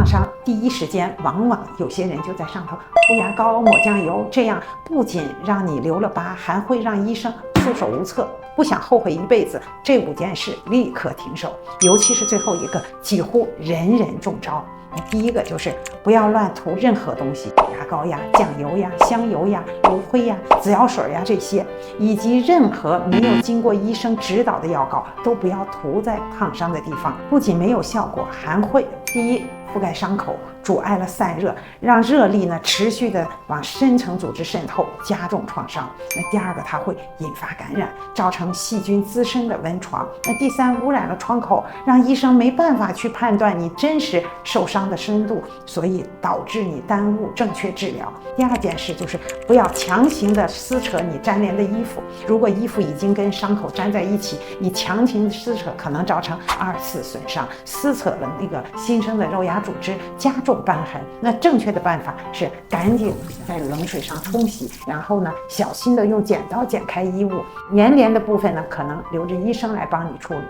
伤，第一时间往往有些人就在上头涂牙膏、抹酱油，这样不仅让你留了疤，还会让医生束手无策。不想后悔一辈子，这5件事立刻停手。尤其是最后一个，几乎人人中招。第一个就是不要乱涂任何东西，牙膏呀、酱油呀、香油呀、油灰呀、紫药水呀这些，以及任何没有经过医生指导的药膏都不要涂在烫伤的地方，不仅没有效果，还会第一覆盖伤口，阻碍了散热，让热力呢持续的往深层组织渗透，加重创伤。那第二个，它会引发感染，造成细菌滋生的温床。那第三，污染了创口，让医生没办法去判断你真实受伤的深度，所以导致你耽误正确治疗。第二件事就是不要强行的撕扯你粘连的衣服，如果衣服已经跟伤口粘在一起，你强行撕扯可能造成2次损伤，撕扯了那个新生的肉芽组织，加重瘢痕。那正确的办法是赶紧在冷水上冲洗，然后呢小心的用剪刀剪开衣物，粘连的部分呢可能留着医生来帮你处理。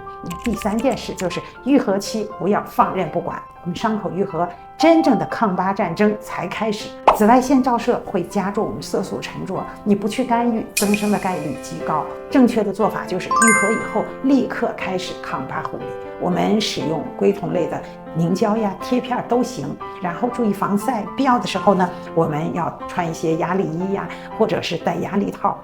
第三件事就是愈合期不要放任不管，我们伤口愈合，真正的抗疤战争才开始。紫外线照射会加重我们色素沉着，你不去干预，增生的概率极高。正确的做法就是愈合以后立刻开始抗疤护理。我们使用硅酮类的凝胶呀、贴片都行，然后注意防晒，必要的时候呢，我们要穿一些压力衣呀，或者是戴压力套。